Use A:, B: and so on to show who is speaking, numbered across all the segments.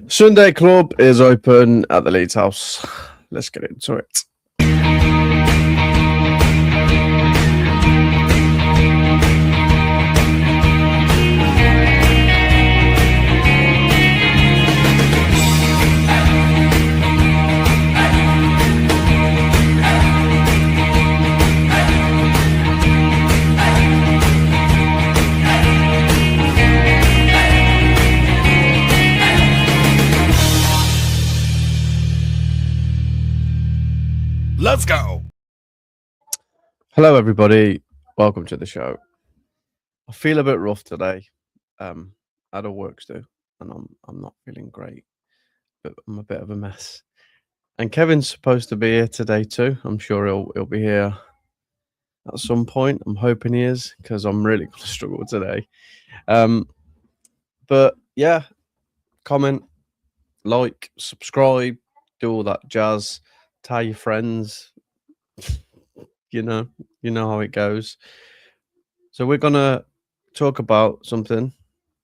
A: Sunday Club is open at the Leeds house. Let's get into it.
B: Let's go.
A: Hello, everybody. Welcome to the show. I feel a bit rough today. I had a work to do, and I'm not feeling great. But I'm a bit of a mess. And Kevin's supposed to be here today too. I'm sure he'll be here at some point. I'm hoping he is because I'm really going to struggle today. But yeah, comment, like, subscribe, do all that jazz. Tell your friends. You know how it goes. So we're gonna talk about something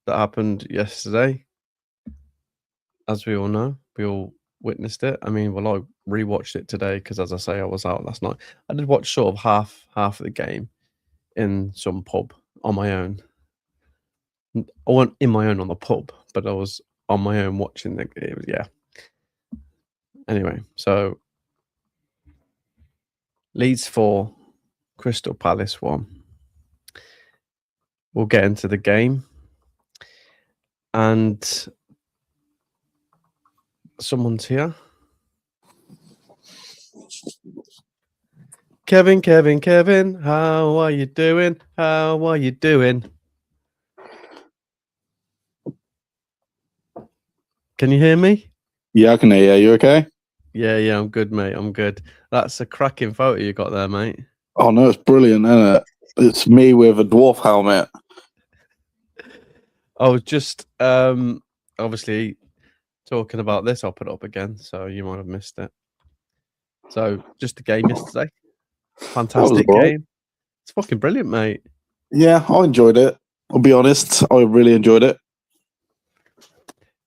A: that happened yesterday. As we all know, we all witnessed it. I mean, well, I rewatched it today because, as I say, I was out last night. I did watch sort of half of the game in some pub on my own. I wasn't in my own on the pub, but I was on my own watching the. It was, yeah. Anyway, so Leeds 4, Crystal Palace 1. We'll get into the game, and someone's here. Kevin, how are you doing? How are you doing? Can you hear me?
C: Yeah, I can hear you. You okay?
A: Yeah, I'm good, mate. I'm good. That's a cracking photo you got there, mate.
C: Oh, no, it's brilliant, isn't it? It's me with a dwarf helmet.
A: I was just obviously talking about this. I'll put it up again, so you might have missed it. So, just the game yesterday. Fantastic game. It's fucking brilliant, mate.
C: Yeah, I enjoyed it. I'll be honest, I really enjoyed it.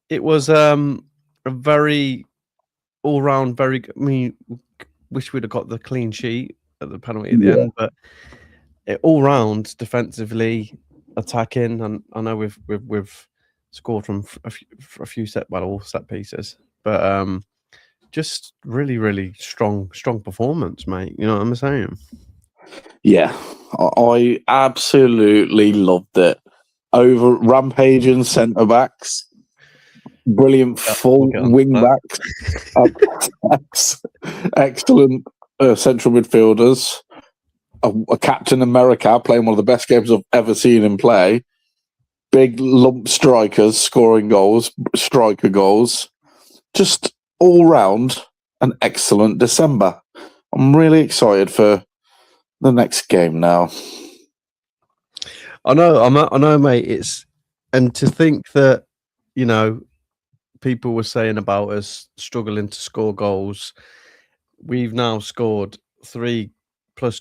A: It was a very all-round, very good. I mean, wish we'd have got the clean sheet at the penalty at the end, but all round defensively, attacking, and I know we've scored from a few set pieces, but just really strong performance, mate. You know what I'm saying?
C: Yeah, I absolutely loved it. Over rampaging centre backs, brilliant full wing backs, excellent central midfielders. A Captain America playing one of the best games I've ever seen him play. Big lump strikers scoring goals, striker goals. Just all round an excellent December. I'm really excited for the next game now.
A: I know, mate. And to think that, you know, people were saying about us struggling to score goals. We've now scored 3+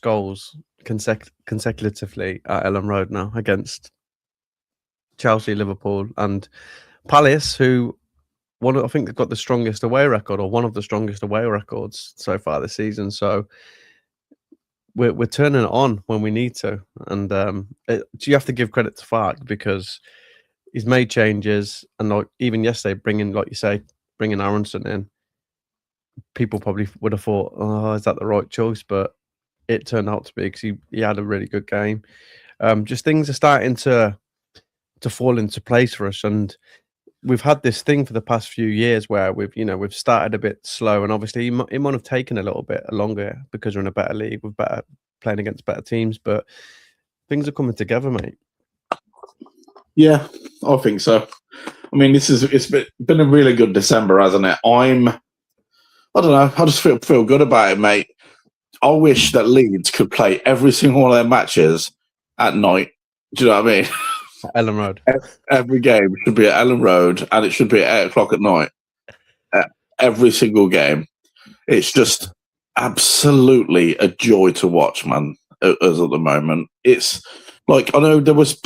A: goals consecutively at Ellen Road now against Chelsea, Liverpool, and Palace, who I think they've got the strongest away record, or one of the strongest away records so far this season. So we're turning it on when we need to, and you have to give credit to Farke because he's made changes, and like even yesterday, bringing Aronson in. People probably would have thought, "Oh, is that the right choice?" But it turned out to be because he had a really good game. Just things are starting to fall into place for us, and we've had this thing for the past few years where we've started a bit slow, and obviously it might have taken a little bit longer because we're in a better league, we're better playing against better teams, but things are coming together, mate.
C: Yeah, I think so. I mean, it's been a really good December, hasn't it? I don't know. I just feel good about it, mate. I wish that Leeds could play every single one of their matches at night. Do you know what I mean?
A: Ellen Road.
C: Every game should be at Ellen Road, and it should be at 8:00 at night. Every single game. It's just absolutely a joy to watch, man. As at the moment, it's like I know there was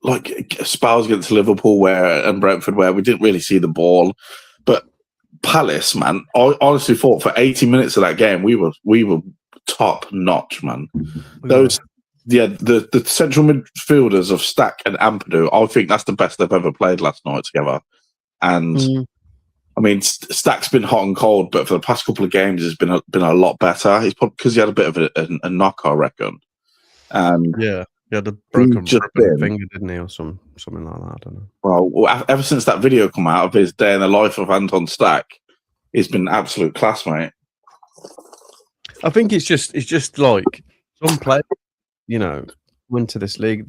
C: like spells against Liverpool and Brentford where we didn't really see the ball, but Palace, man, I honestly thought for 80 minutes of that game we were top notch, man. The central midfielders of Stack and Ampadu, I think that's the best they've ever played last night together. And I mean, Stack's been hot and cold, but for the past couple of games, it's been a lot better. It's probably because he had a bit of a knock, I reckon. And
A: yeah, he had a broken finger, didn't he, or something like that? I don't know.
C: Well, ever since that video come out of his day in the life of Anton Stack, he's been absolute class, mate.
A: I think it's just like some players, into this league.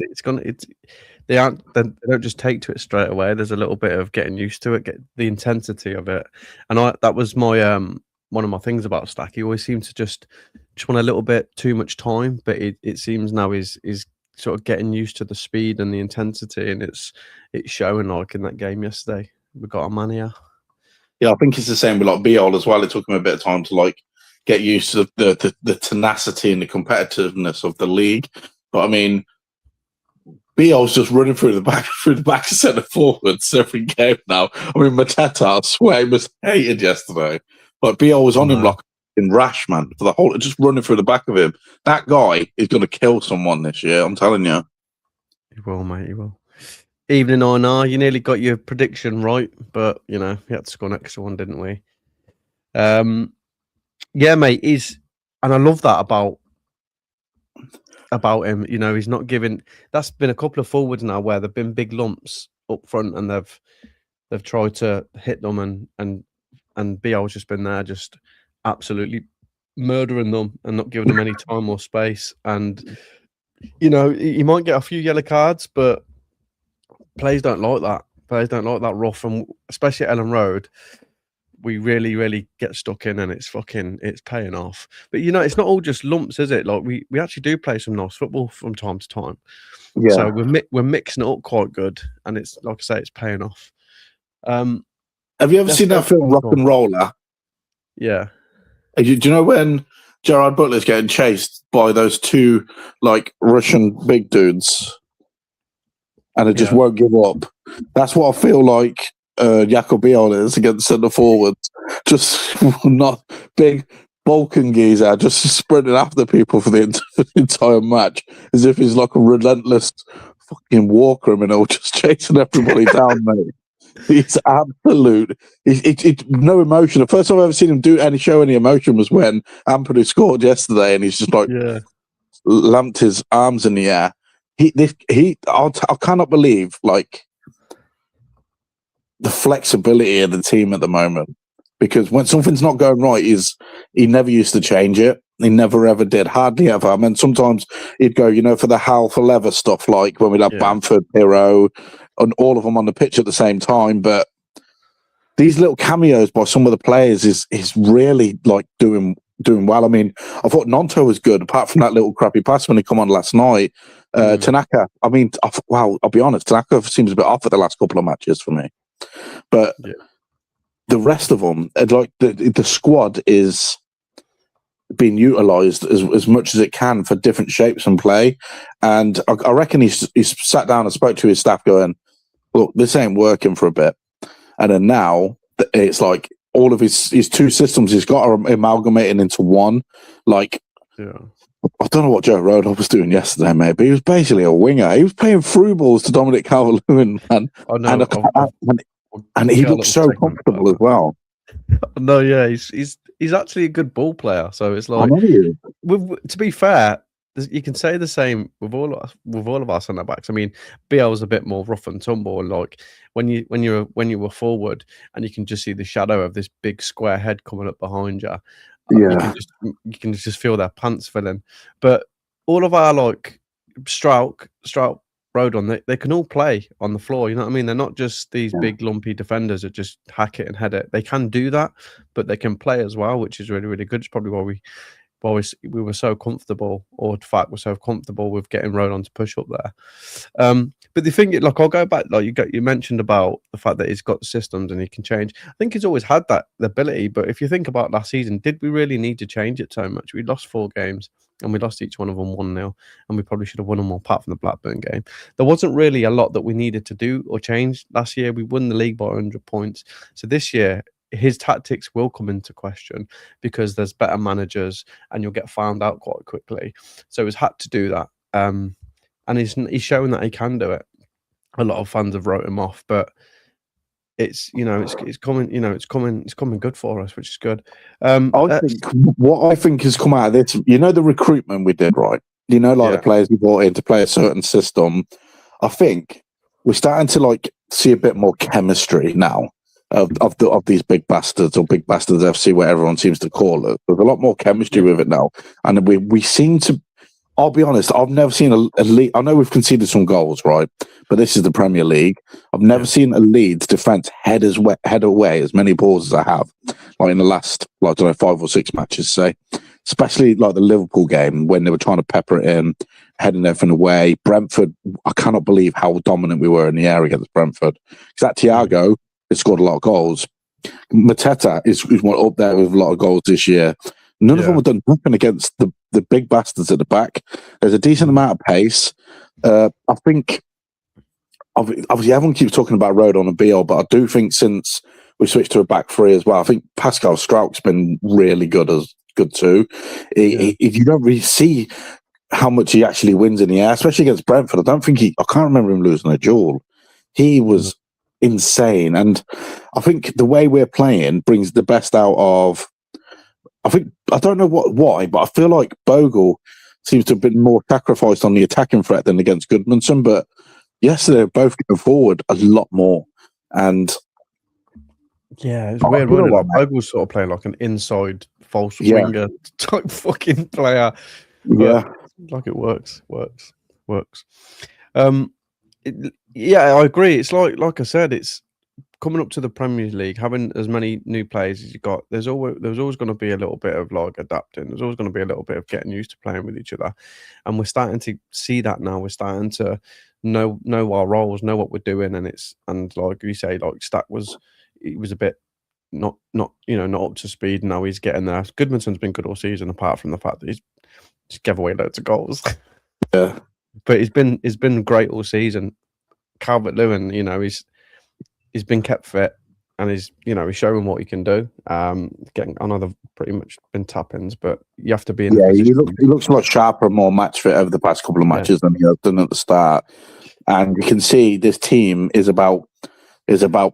A: They don't just take to it straight away. There's a little bit of getting used to it, get the intensity of it, and that was my one of my things about Stack. He always seemed to just want a little bit too much time, but it seems now is sort of getting used to the speed and the intensity, and it's showing like in that game yesterday. We got a man here.
C: Yeah, I think it's the same with like Biol as well. It took him a bit of time to like get used to the tenacity and the competitiveness of the league. But I mean, Biol's just running through the back of centre forwards every game now. I mean, Mateta, I swear, he was hated yesterday. But Biol was on him like in rash, man, for the whole, just running through the back of him. That guy is going to kill someone this year, I'm telling you.
A: He will, mate, he will. Evening on, you nearly got your prediction right, but, we had to score an extra one, didn't we? Yeah, mate, and I love that about him. He's not giving. That's been a couple of forwards now where there've been big lumps up front, and they've tried to hit them, and Biel's just been there, just absolutely murdering them and not giving them any time or space. And he might get a few yellow cards, but players don't like that. Players don't like that rough, and especially at Ellen Road, we really, really get stuck in, and it's paying off. But it's not all just lumps, is it? Like we actually do play some nice football from time to time. Yeah. So we're mixing it up quite good, and it's like I say, it's paying off.
C: Have you ever seen that film Rock and Roller?
A: Yeah.
C: Do you know when Gerard Butler's getting chased by those two like Russian big dudes, and it just won't give up? That's what I feel like. Jakob Biol is against centre forwards, just not big Balkan geezer, just sprinting after people for the entire match, as if he's like a relentless fucking war criminal, just chasing everybody down, mate. He's absolute. It's no emotion. The first time I've ever seen him show any emotion was when Ampadu scored yesterday, and he's just like lamped his arms in the air. I cannot believe like the flexibility of the team at the moment, because when something's not going right, he never used to change it. He never ever did, hardly ever. I mean, sometimes he'd go, for the Hal for leather stuff, like when we'd have Bamford, Pirro, and all of them on the pitch at the same time. But these little cameos by some of the players is really like doing well. I mean, I thought Nonto was good, apart from that little crappy pass when he come on last night. Tanaka, I mean, I'll be honest, Tanaka seems a bit off at the last couple of matches for me. But the rest of them, like the squad is being utilised as much as it can for different shapes and play. And I reckon he's sat down and spoke to his staff going, look, this ain't working for a bit. And then now it's like all of his two systems he's got are amalgamating into one. Like, I don't know what Joe Rodon was doing yesterday, mate, but he was basically a winger. He was playing through balls to Dominic Calvert-Lewin, and he looks so comfortable as well.
A: No, yeah, he's actually a good ball player. So it's like, to be fair, you can say the same with all of our centre backs. I mean, BL was a bit more rough and tumble. Like when you were forward, and you can just see the shadow of this big square head coming up behind you. You can just feel their pants filling. But all of our like Strouk, Rodon, they can all play on the floor. You know what I mean? They're not just these big lumpy defenders that just hack it and head it. They can do that, but they can play as well, which is really, really good. It's probably why we were so comfortable, or in fact, we're so comfortable with getting Rodon to push up there. But the thing, like, I'll go back, like you mentioned about the fact that he's got systems and he can change. I think he's always had that ability, but if you think about last season, did we really need to change it so much? We lost 4 games. and we lost each one of them 1-0, and we probably should have won them all apart from the Blackburn game. There wasn't really a lot that we needed to do or change last year. We won the league by 100 points. So this year, his tactics will come into question because there's better managers and you'll get found out quite quickly. So he's had to do that. And he's showing that he can do it. A lot of fans have wrote him off, but it's coming good for us, which is good.
C: I think what I think has come out of this, the recruitment we did, right? The players we brought in to play a certain system. I think we're starting to see a bit more chemistry now of these big bastards or big bastards FC, where everyone seems to call it. There's a lot more chemistry with it now, and we seem to. I'll be honest, I've never seen a Leeds. I know we've conceded some goals, right? But this is the Premier League. I've never seen a Leeds defence head away as many balls as I have, in the last, 5 or 6 matches, say. Especially the Liverpool game when they were trying to pepper it in, heading everything away. Brentford, I cannot believe how dominant we were in the air against Brentford. Because that Thiago has scored a lot of goals. Mateta is up there with a lot of goals this year. None of them have done nothing against the big bastards at the back. There's a decent amount of pace. I think, obviously, everyone keeps talking about Rodon and Beale, but I do think since we switched to a back three as well, I think Pascal Struijk's been really good too. If you don't really see how much he actually wins in the air, especially against Brentford, I can't remember him losing a duel. He was insane. And I think the way we're playing brings the best out of. I don't know why, but I feel like Bogle seems to have been more sacrificed on the attacking threat than against Goodmanson. But yesterday, they're both going forward a lot more. And
A: it's weird, wasn't it? Bogle sort of playing like an inside false winger type fucking player. But it works. I agree. It's like I said, it's coming up to the Premier League, having as many new players as you got. There's always going to be a little bit of adapting. There's always going to be a little bit of getting used to playing with each other, and we're starting to see that now. We're starting to know our roles, know what we're doing, and like you say, Stack was a bit not up to speed. Now he's getting there. Goodmanson's been good all season, apart from the fact that he's just gave away loads of goals.
C: Yeah,
A: but he's been great all season. Calvert-Lewin, he's been kept fit, and he's showing what he can do. I know they've pretty much been tap-ins, but you have to be in.
C: He looks a lot sharper and more match fit over the past couple of matches than he has done at the start. And you can see this team is about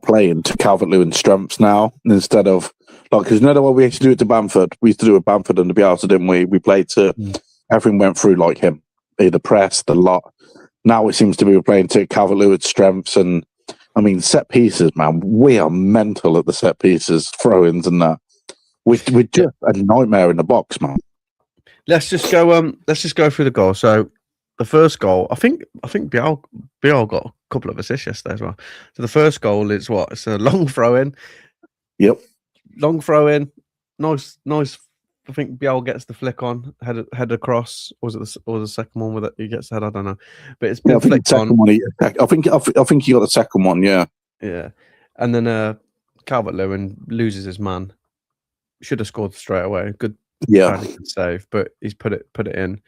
C: playing to Calvert-Lewin's strengths now, instead of because what we used to do it to Bamford. We used to do it Bamford and the Bielsa, didn't we? We played to everything went through like him, the press, the lot. Now it seems to be we're playing to Calvert-Lewin's strengths and. I mean, set pieces, man. We are mental at the set pieces, throw-ins, and that. We're just a nightmare in the box, man.
A: Let's just go through the goal. So, the first goal, I think Bial got a couple of assists yesterday as well. So the first goal is what? It's a long throw-in.
C: Yep.
A: Long throw-in. Nice. I think Bial gets the flick on, head across. Or the second one with it? He gets the head. I don't know, but it's been flicked on.
C: I think he got the second one. Yeah.
A: And then Calvert-Lewin loses his man. Should have scored straight away. Good save, but he's put it in.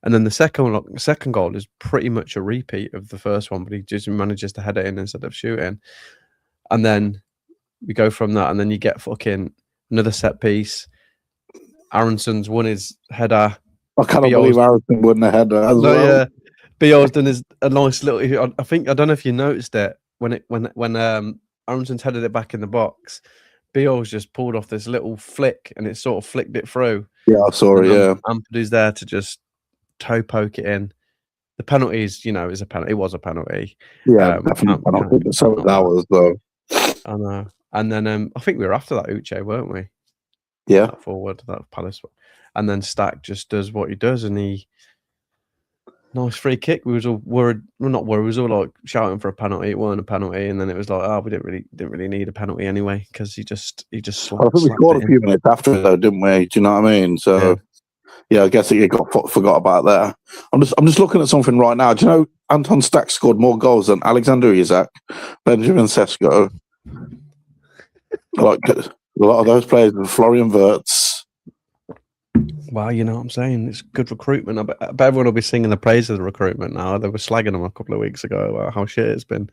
A: And then the second goal is pretty much a repeat of the first one, but he just manages to head it in instead of shooting. And then we go from that, and then you get fucking another set piece. Aronson's won his header.
C: I cannot believe Aronson won the header as well.
A: Yeah, Bial's done a nice little. I don't know if you noticed it when Aronson's headed it back in the box. Bial's just pulled off this little flick, and it sort of flicked it through.
C: Yeah, I saw it. Yeah,
A: Ampadu's there to just toe poke it in. The penalty is, is a penalty. It was a penalty.
C: Yeah, definitely penalty. So that was though.
A: I know. And then I think we were after that Uche, weren't we?
C: Yeah,
A: that forward, that Palace, and then Stack just does what he does, and nice free kick. We was all worried, well, not worried. We was all like shouting for a penalty. It weren't a penalty, and then it was like, we didn't really need a penalty anyway, because he just.
C: I think we scored a few minutes after it, though, didn't we? Do you know what I mean? So, yeah I guess it got forgot about that. I'm just looking at something right now. Do you know Anton Stack scored more goals than Alexander Isak, Benjamin Sesko? Like a lot of those players, Florian Wirtz.
A: Well, you know what I'm saying? It's good recruitment. I bet everyone will be singing the praise of the recruitment now. They were slagging them a couple of weeks ago about how shit it's been.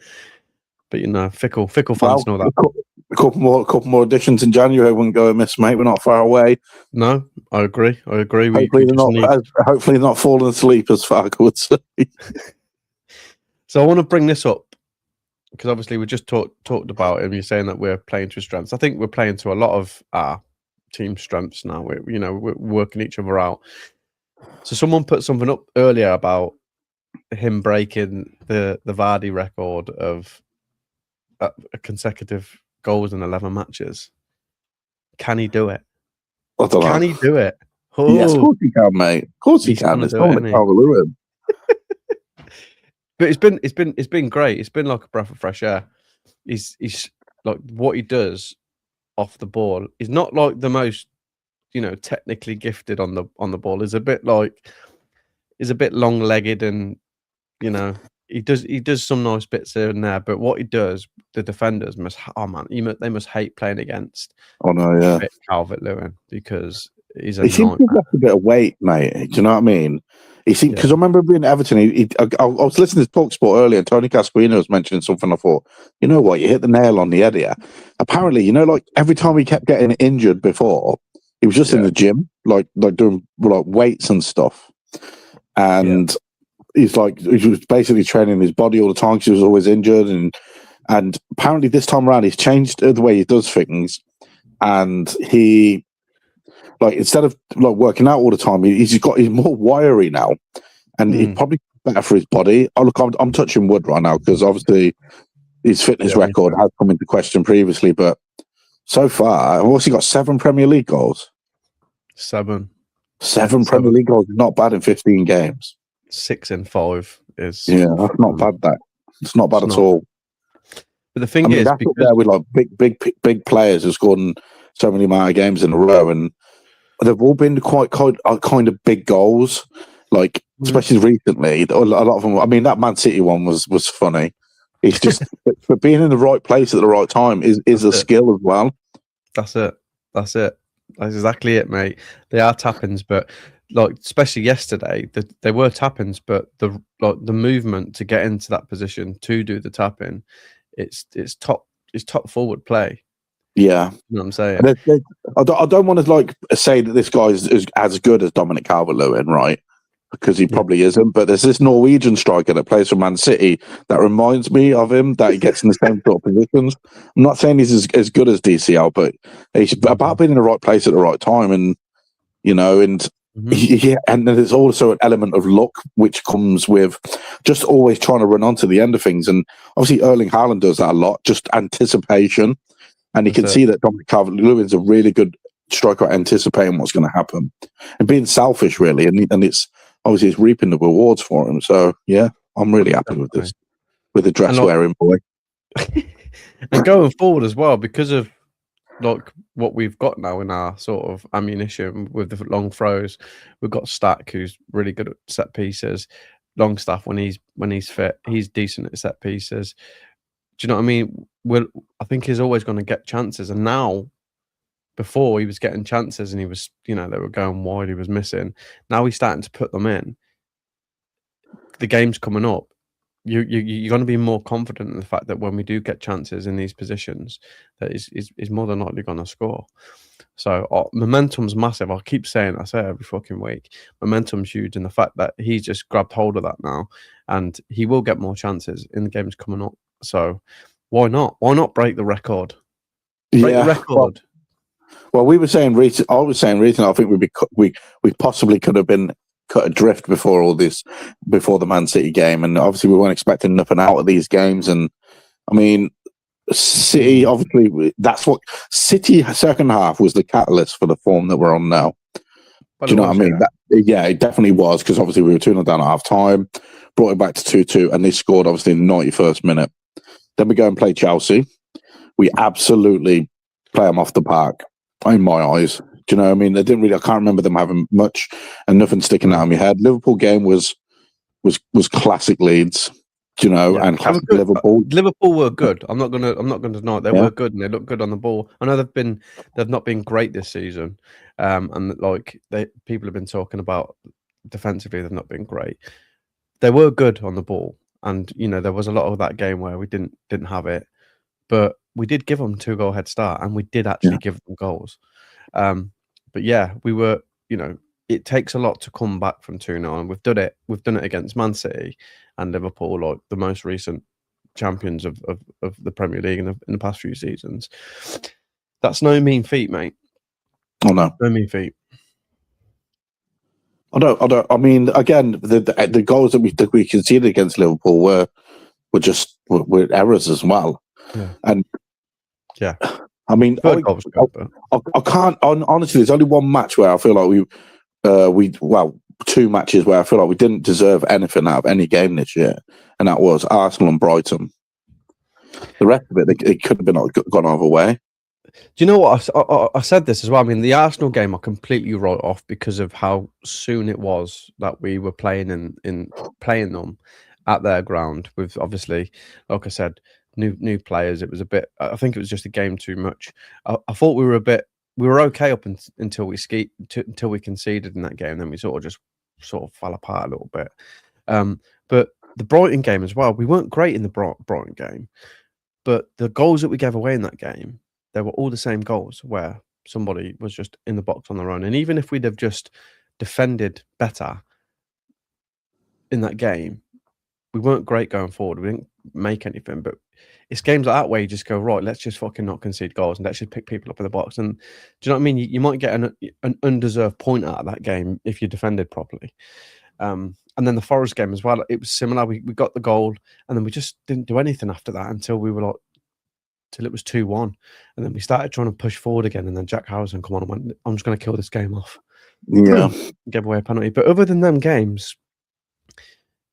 A: But you know, fickle fans know that.
C: A couple more additions in January wouldn't go amiss, mate. We're not far away.
A: No, I agree. We
C: Hopefully,
A: just
C: hopefully not falling asleep, as Farke would say.
A: So I want to bring this up because obviously we just talked about it. And you're saying that we're playing to strengths. I think we're playing to a lot of our team strengths now. We're working each other out. So someone put something up earlier about him breaking the Vardy record of consecutive goals in 11 matches. Can he do it?
C: I don't know.
A: Can he do it? Oh,
C: yes, of course he can, mate. Of course he can. It's Dominic Calvert-Lewin.
A: But it's been great. It's been like a breath of fresh air. He's like what he does off the ball. He's not like the most, technically gifted on the ball. He's a bit long-legged, and he does some nice bits here and there. But what he does, the defenders they must hate playing against.
C: Oh no, yeah,
A: Calvert-Lewin, because he
C: seems to have left a bit of weight, mate. Do you know what I mean? He seemed, because I remember being at Everton. I was listening to TalkSport earlier, and Tony Cascarino was mentioning something. I thought, you know what, you hit the nail on the head here. Apparently, like every time he kept getting injured before, he was just in the gym, like doing weights and stuff, and he was basically training his body all the time because he was always injured, and apparently this time around he's changed the way he does things, and he. Instead of working out all the time, he's more wiry now, and he's probably better for his body. Oh, look, I'm touching wood right now because obviously his fitness record has come into question previously, but so far, I've also got 7 Premier League goals.
A: 7
C: Premier League goals is not bad in 15 games.
A: 6 in 5 is
C: that's not bad. It's not bad at all.
A: But the thing is,
C: that's up there with big players who scored in so many amount of games in a row, and they've all been quite kind of big goals, especially recently. A lot of them. I mean, that Man City one was funny. It's just but being in the right place at the right time is a skill as well.
A: That's it. That's exactly it, mate. They are tap-ins, but especially yesterday, they were tap-ins, but the movement to get into that position to do the tap-in, it's top forward play.
C: Yeah,
A: you know what I'm saying.
C: I don't want to say that this guy is as good as Dominic Calvert-Lewin, right? Because he probably isn't. But there's this Norwegian striker that plays for Man City that reminds me of him. That he gets in the same sort of positions. I'm not saying he's as good as DCL, but he's about being in the right place at the right time, and and there's also an element of luck which comes with just always trying to run onto the end of things. And obviously, Erling Haaland does that a lot. Just anticipation. And you can see that Dominic Calvert-Lewin's a really good striker at anticipating what's going to happen and being selfish, really. And it's obviously it's reaping the rewards for him. So, yeah, I'm really happy with this, with the dress-wearing boy.
A: And going forward as well, because of what we've got now in our sort of ammunition with the long throws, we've got Stack, who's really good at set pieces. Longstaff, when he's fit, he's decent at set pieces. Do you know what I mean? I think he's always going to get chances. And now, before he was getting chances and he was, they were going wide, he was missing. Now he's starting to put them in. The game's coming up. You're going to be more confident in the fact that when we do get chances in these positions, that he's more than likely going to score. So momentum's massive. I keep saying, I say it every fucking week. Momentum's huge, and the fact that he's just grabbed hold of that now, and he will get more chances in the games coming up. So why not? Why not break the record? Break the record.
C: Well, we were saying recently. I was saying recently. I think we possibly could have been cut adrift before the Man City game, and obviously we weren't expecting nothing out of these games. And I mean, City obviously that's what City second half was the catalyst for the form that we're on now. Do you know what I mean? It definitely was, because obviously we were 2-0 down at half time, brought it back to 2-2, and they scored obviously in the 91st minute. Then we go and play Chelsea. We absolutely play them off the park, in my eyes. Do you know what I mean? I can't remember them having much and nothing sticking out in my head. Liverpool game was classic Leeds. and classic Liverpool.
A: Liverpool were good. I'm not gonna deny it. They were good and they look good on the ball. I know they've not been great this season, and like people have been talking about defensively they've not been great. They were good on the ball, and there was a lot of that game where we didn't have it, but we did give them 2-goal head start, and we did actually give them goals. But yeah, we were. It takes a lot to come back from 2-0, and we've done it. We've done it against Man City and Liverpool, like the most recent champions of the Premier League in the past few seasons. That's no mean feat, mate.
C: Oh no,
A: no mean feat.
C: I don't. I mean, again, the goals that we conceded against Liverpool were errors as well.
A: Yeah.
C: And
A: yeah,
C: I mean, I can't. Honestly, there's only one match where I feel like two matches where I feel like we didn't deserve anything out of any game this year, and that was Arsenal and Brighton. The rest of it could have been gone either way.
A: Do you know what? I said this as well. I mean, the Arsenal game I completely wrote off because of how soon it was that we were playing playing them at their ground with, obviously, like I said, new players. It was a bit. I think it was just a game too much. I thought we were okay up until we conceded in that game. Then we sort of fell apart a little bit. But the Brighton game as well, we weren't great in the Brighton game, but the goals that we gave away in that game, they were all the same goals where somebody was just in the box on their own. And even if we'd have just defended better in that game, we weren't great going forward. We didn't make anything, but it's games like that where you just go, right, let's just fucking not concede goals and let's just pick people up in the box. And do you know what I mean? You might get an undeserved point out of that game if you defended properly. And then the Forest game as well, it was similar. We got the goal and then we just didn't do anything after that until we were like, till it was 2-1. And then we started trying to push forward again. And then Jack Harrison come on and went, I'm just going to kill this game off.
C: Yeah.
A: Gave away a penalty. But other than them games,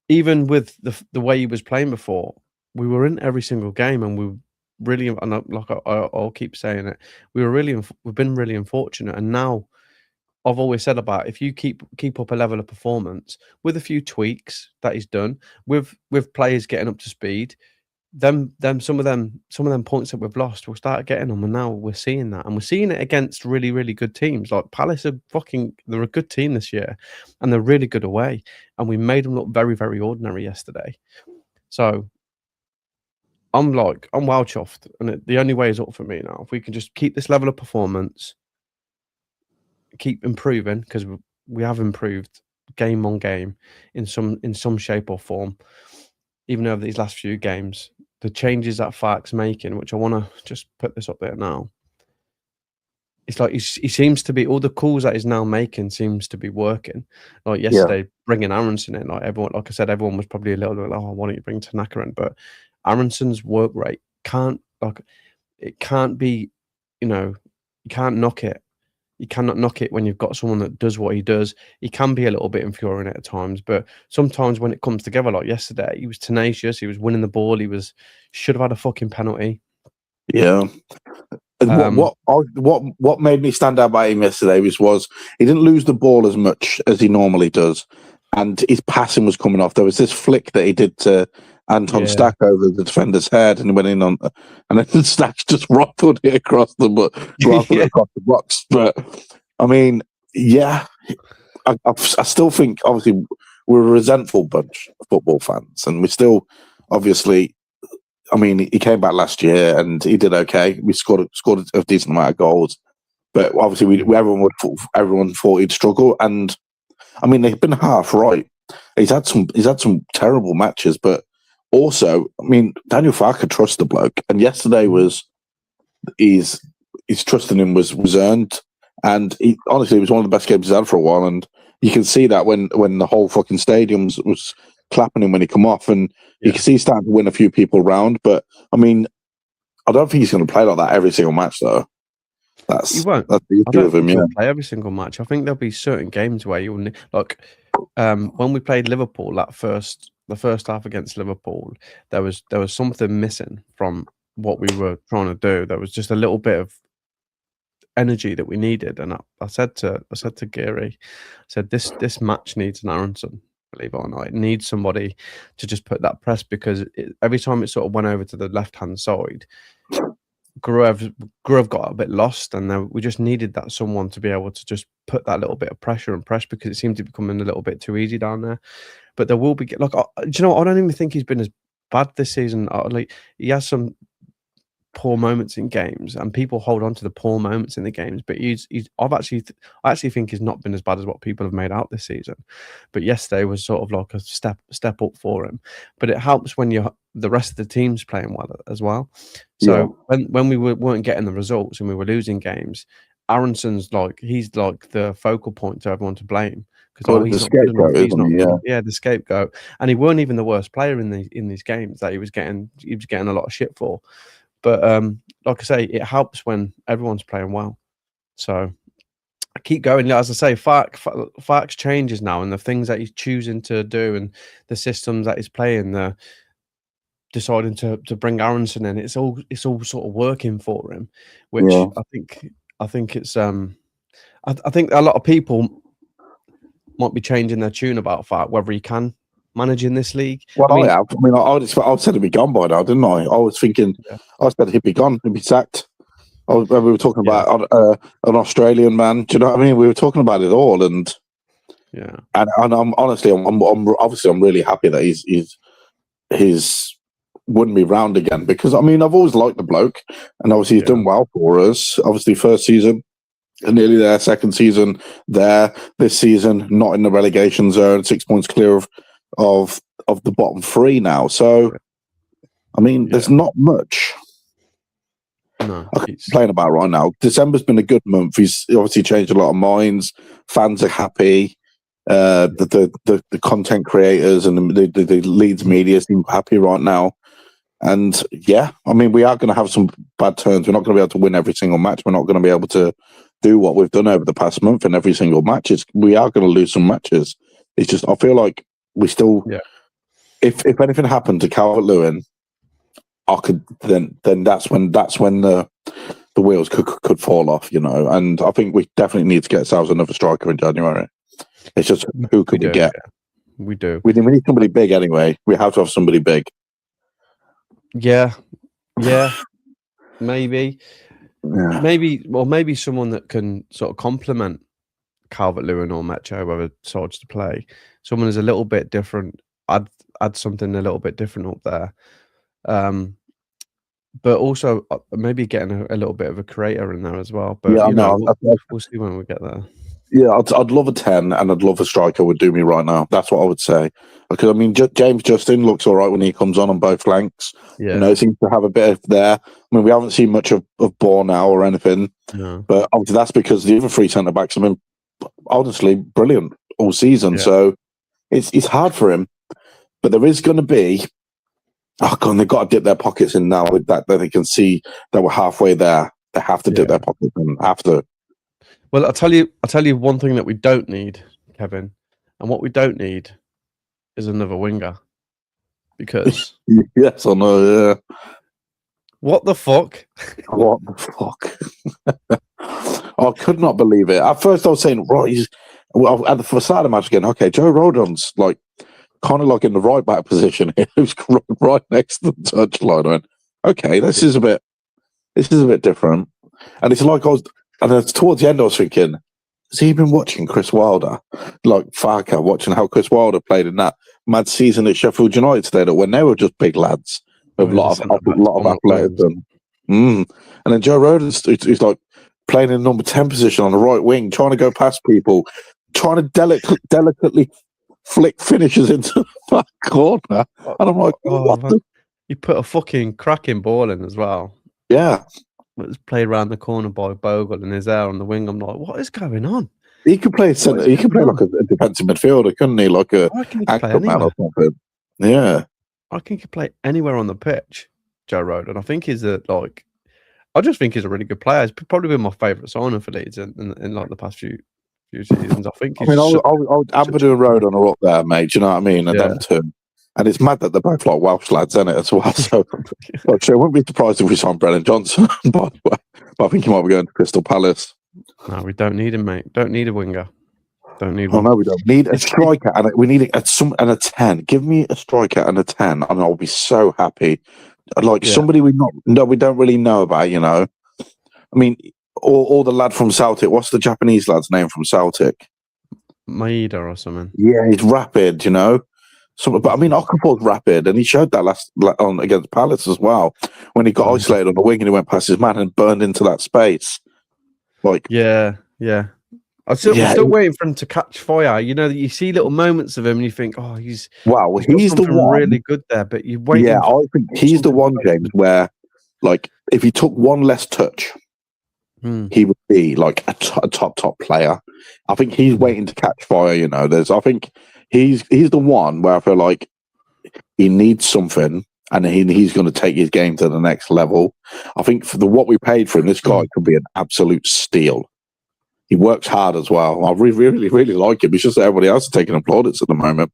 A: even with the way he was playing before, we were in every single game, and we really, and like I'll keep saying it, we've been really unfortunate. And now I've always said about if you keep up a level of performance with a few tweaks that he's done with players getting up to speed, them some of them points that we've lost, we'll start getting them. And now we're seeing that, and we're seeing it against really, really good teams. Like Palace they're a good team this year, and they're really good away. And we made them look very, very ordinary yesterday. So I'm wild chuffed, and the only way is up for me now. If we can just keep this level of performance, keep improving, because we have improved game on game in some shape or form, even over these last few games. The changes that Farke's making, which I want to just put this up there now, it's like he seems to be, all the calls that he's now making seems to be working. Like yesterday, bringing Aronson in, like everyone was probably a little bit like, oh, why don't you bring Tanaka in? But Aronson's work rate can't be, you can't knock it. You cannot knock it when you've got someone that does what he does. He can be a little bit infuriating at times, but sometimes when it comes together, like yesterday, he was tenacious. He was winning the ball. Should have had a fucking penalty.
C: Yeah. And what made me stand out by him yesterday was he didn't lose the ball as much as he normally does, and his passing was coming off. There was this flick that he did to Anton Stack over the defender's head, and he went in on, and then Stack just rifled it across across the box. But I mean, yeah, I still think obviously we're a resentful bunch of football fans, and we still obviously. I mean, he came back last year and he did okay. We scored a decent amount of goals, but obviously everyone thought he'd struggle. And I mean, they've been half right. He's had some terrible matches, but also, I mean, Daniel Farke trusts the bloke, and yesterday his trust in him was earned. And honestly, it was one of the best games he's had for a while. And you can see that when the whole fucking stadium was clapping him when he come off, and you can see he's starting to win a few people round. But I mean, I don't think he's going to play like that every single match, though.
A: He won't.
C: That's the issue with him. Yeah,
A: play every single match. I think there'll be certain games where you'll when we played Liverpool the first half against Liverpool, there was something missing from what we were trying to do. There was just a little bit of energy that we needed, and I said to Geary, I said this match needs an Aronson. believe it or not. It needs somebody to just put that press, because every time it sort of went over to the left-hand side, Gruev got a bit lost, and then we just needed that someone to be able to just put that little bit of pressure and press, because it seemed to be becoming a little bit too easy down there. But there will be, like, do you know what? I don't even think he's been as bad this season. Like, he has some poor moments in games, and people hold on to the poor moments in the games. But I actually think he's not been as bad as what people have made out this season. But yesterday was sort of like a step up for him. But it helps when the rest of the team's playing well as well. So when we weren't getting the results and we were losing games, Aronson's he's like the focal point to everyone to blame, because he's not good enough. He's not, the scapegoat, and he weren't even the worst player in these games that he was getting a lot of shit for. But like I say, it helps when everyone's playing well. So I keep going. As I say, Farke's changes now, and the things that he's choosing to do, and the systems that he's playing, the deciding to bring Aronson in, it's all sort of working for him. Which I think it's I think a lot of people might be changing their tune about Farke, whether he can manage in this league.
C: Well, I have. I mean, I said he'd be gone by now, didn't I? I was thinking, I said he'd be gone, he'd be sacked. We were talking about an Australian man. Do you know what I mean? We were talking about it all, and I'm honestly, I'm really happy that he's wouldn't be round again, because I mean, I've always liked the bloke, and obviously he's done well for us. Obviously, first season. And nearly there, second season there, this season not in the relegation zone, 6 points clear of the bottom three now. So, I mean, there's not much I can complain about right now. December's been a good month. He's obviously changed a lot of minds. Fans are happy. The content creators and the Leeds media seem happy right now. And I mean, we are going to have some bad turns. We're not going to be able to win every single match. We're not going to be able to do what we've done over the past month in every single match. We are going to lose some matches. It's just, I feel like we still, if anything happened to Calvert-Lewin, then that's when the wheels could fall off, you know. And I think we definitely need to get ourselves another striker in January. It's just, who could we get?
A: We do.
C: We need somebody big anyway. We have to have somebody big.
A: Yeah, maybe. Maybe someone that can sort of complement Calvert-Lewin or Mecho, whether sides to play. Someone who's a little bit different. Add something a little bit different up there. But also maybe getting a little bit of a creator in there as well. But we'll see when we get there.
C: Yeah, I'd love a 10, and I'd love a striker would do me right now. That's what I would say. Because, I mean, James Justin looks all right when he comes on both flanks. Yeah. You know, seems to have a bit of there. I mean, we haven't seen much of Bourne now or anything. No. But obviously that's because the other three centre-backs have been, honestly, brilliant all season. Yeah. So it's hard for him. But there is going to be... Oh, God, they've got to dip their pockets in now with that they can see that we're halfway there. They have to dip their pockets in. Have to.
A: Well, I'll tell you one thing that we don't need, Kevin, and what we don't need is another winger. Because
C: yes, I know, yeah.
A: What the fuck?
C: What the fuck? I could not believe it. At first, I was saying, right, at the start of the match again, okay, Joe Rodon's like kind of like in the right back position here. Who's right next to the touchline. I went, okay, this is a bit different. And it's like and towards the end, I was thinking, has he been watching Chris Wilder? Like Farke, watching how Chris Wilder played in that mad season at Sheffield United Stadium when they were just big lads with a lot of athleticism. And then Joe Rodon's he's like playing in the number 10 position on the right wing, trying to go past people, trying to delicately flick finishes into the back corner. And I'm like, what
A: you put a fucking cracking ball in as well.
C: Yeah.
A: It was played around the corner by Bogle and is there on the wing. I'm like, what is going on?
C: He could play centre. He could play like a defensive midfielder, couldn't he? Like a anchor man or something. Yeah,
A: I think he could play anywhere on the pitch, Joe Rodon. I think I just think he's a really good player. He's probably been my favourite signing for Leeds in like the past few seasons. I think.
C: Ampadu and Rodon are up there, mate. Do you know what I mean? And them two. And it's mad that they're both like Welsh lads, isn't it, as well? So, I wouldn't be surprised if we signed Brennan Johnson, by the way. But I think he might be going to Crystal Palace.
A: No, we don't need him, mate. Don't need a winger. Don't need
C: Oh
A: one.
C: no, we don't. We need a striker and we need a 10. Give me a striker and a 10, and I'll be so happy. Like somebody we don't really know about. I mean, or the lad from Celtic. What's the Japanese lad's name from Celtic?
A: Maeda or something.
C: Yeah, he's rapid. But I mean, Okafor's rapid, and he showed that last on against Palace as well when he got isolated on the wing and he went past his man and burned into that space. Like,
A: yeah. I'm still waiting for him to catch fire. You see little moments of him, and you think, "Oh, he's
C: the one
A: really good there." But you're waiting.
C: Yeah, I think he's the one, James, where like if he took one less touch, he would be like a top player. I think he's waiting to catch fire. I think he's the one where I feel like he needs something, and he's going to take his game to the next level. I think for what we paid for him, this guy could be an absolute steal. He works hard as well. I really, really like him. It's just that everybody else is taking plaudits at the moment.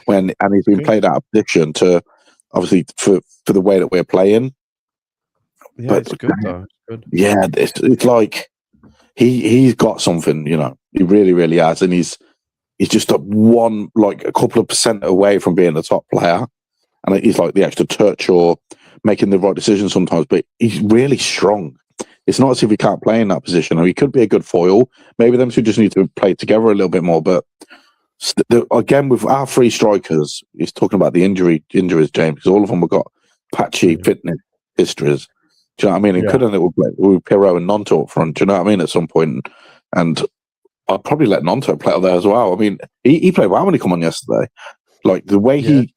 C: And he's been played out of position to, obviously, for the way that we're playing.
A: Yeah, but, it's good though. It's good.
C: Yeah, it's like he's got something. He really, really has, and he's just a couple of % away from being a top player. And he's like the extra touch or making the right decision sometimes. But he's really strong. It's not as if he can't play in that position. He could be a good foil. Maybe them two just need to play together a little bit more. But again, with our three strikers, he's talking about the injuries, James, because all of them have got patchy fitness histories. Do you know what I mean? And couldn't it with Pirro and Nonto up front? Do you know what I mean? At some point, and I'd probably let Nonto play up there as well. I mean, he played well when he came on yesterday. Like the way he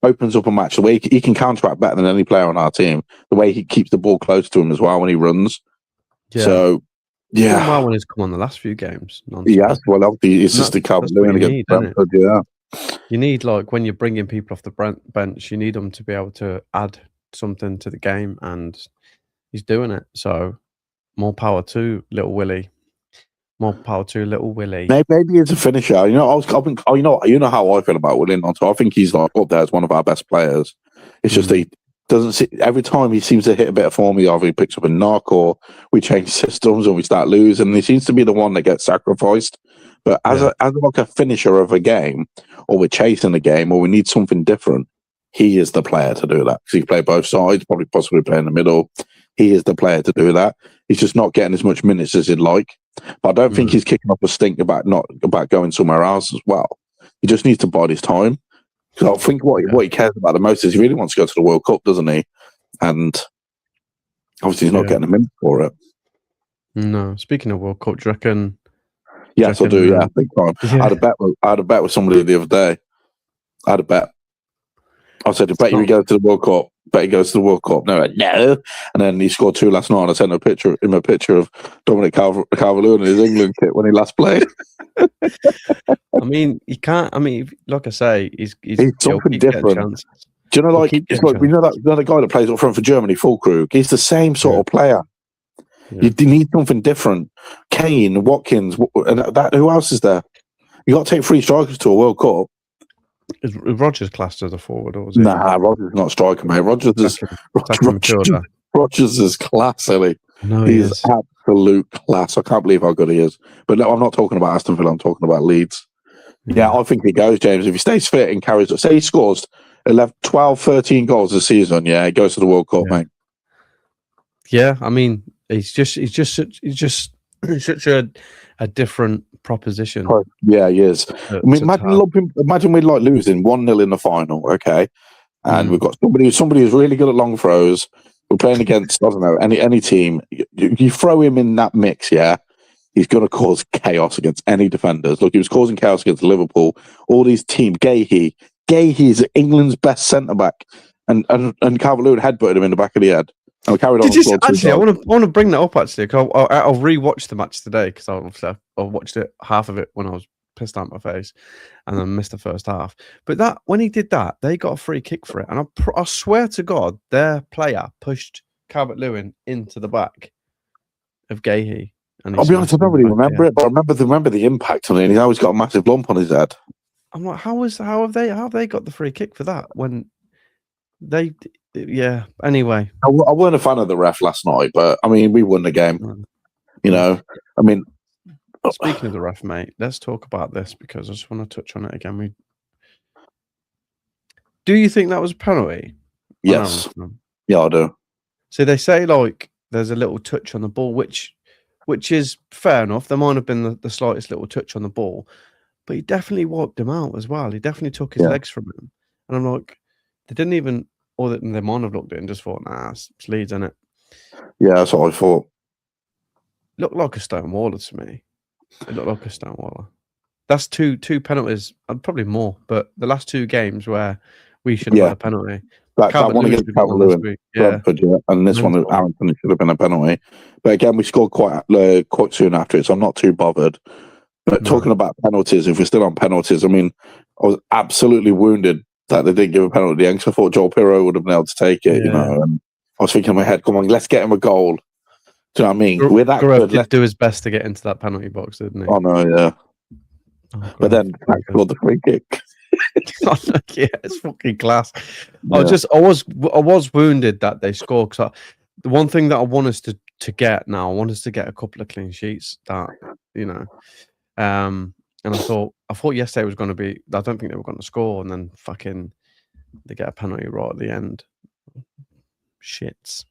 C: opens up a match, the way he can counteract better than any player on our team, the way he keeps the ball close to him as well when he runs. Yeah. So, yeah.
A: Well, when he's come on the last few games.
C: Yes, well, obviously, it's just the Calvert-Lewin against Brentford,
A: You need, like, when you're bringing people off the bench, you need them to be able to add something to the game, and he's doing it. So, more power to little Willie. More power to little Willie.
C: Maybe he's a finisher. You know how I feel about Willie Nonto. I think he's like up there as one of our best players. It's just he doesn't see, every time he seems to hit a bit of form, either he picks up a knock or we change systems and we start losing. And he seems to be the one that gets sacrificed. But as a finisher of a game, or we're chasing a game, or we need something different, he is the player to do that. Because he can play both sides, probably possibly play in the middle. He is the player to do that. He's just not getting as much minutes as he'd like. But I don't think he's kicking up a stink about going somewhere else as well. He just needs to bide his time. Because I think what he cares about the most is he really wants to go to the World Cup, doesn't he? And obviously he's not getting a minute for it.
A: No. Speaking of World Cup, do you reckon?
C: Yes, I do. Yeah, big time. Yeah. I had a bet with somebody the other day. I had a bet. I said, I bet you he goes to the World Cup. Bet he goes to the World Cup. No. And then he scored 2 last night. And I sent him a picture of Dominic Calvert-Lewin in his England kit when he last played.
A: I mean, he can't. I mean, like I say, he's
C: something different. Do you know, like it's like we know that guy that plays up front for Germany, Fulkrug. He's the same sort of player. Yeah. You need something different. Kane, Watkins, and that. Who else is there? You got to take 3 strikers to a World Cup.
A: Is Rodgers classed as a forward, or was it?
C: Nah, Rodgers is not a striker, mate. Rodgers is class, isn't he?
A: No,
C: he's absolute class. I can't believe how good he is. But no, I'm not talking about Aston Villa. I'm talking about Leeds. Yeah, I think he goes, James. If he stays fit and carries, say he scores 11, 12, 13 goals this season, he goes to the World Cup, mate.
A: Yeah, I mean, he's just such a different proposition.
C: Yeah, he is. Imagine we're like losing 1-0 in the final, okay? And we've got somebody who's really good at long throws. We're playing against, I don't know, any team. You throw him in that mix, he's going to cause chaos against any defenders. Look, he was causing chaos against Liverpool. All these teams, Gahey is England's best centre-back. And Calvert-Lewin headbutted him in the back of the head. And carried on.
A: Actually, I want to bring that up, actually, because I'll rewatch the match today, because I watched it, half of it, when I was pissed out my face, and then missed the first half. But when he did that, they got a free kick for it. And I swear to God, their player pushed Calvert-Lewin into the back of Gahey.
C: I'll be honest, I don't really remember it, but I remember the impact on it. And he's always got a massive lump on his head.
A: I'm like, how have they got the free kick for that when they? Yeah. Anyway,
C: I weren't a fan of the ref last night, but I mean, we won the game. You know, I mean,
A: Speaking of the ref, mate, let's talk about this because I just want to touch on it again. Do you think that was a penalty?
C: Yes. Yeah, I do.
A: So they say like there's a little touch on the ball, which is fair enough. There might have been the slightest little touch on the ball, but he definitely wiped him out as well. He definitely took his legs from him, and I'm like, they didn't even, or they might have looked at it and just thought, nah, it's Leeds, isn't it?
C: Yeah, that's what I thought.
A: Looked like a Stonewaller to me. It looked like a Stonewaller. That's two penalties, probably more, but the last 2 games where we should have had a penalty.
C: That one against Calvert-Lewin, Brentford, and this one at Arrington should have been a penalty. But again, we scored quite soon after it, so I'm not too bothered. But talking about penalties, if we're still on penalties, I mean, I was absolutely wounded that they didn't give a penalty because I thought Joel Pirro would have been able to take it, you know. And I was thinking in my head, come on, let's get him a goal. Do you know what I mean? We're that good.
A: Did do his best to get into that penalty box, didn't he?
C: Oh no, yeah. But then I scored the free kick.
A: Yeah, it's fucking class. Yeah. I was wounded that they scored. Cause the one thing that I want us to get now, I want us to get a couple of clean sheets. That and I thought yesterday was going to be. I don't think they were going to score, and then fucking they get a penalty right at the end. Shits.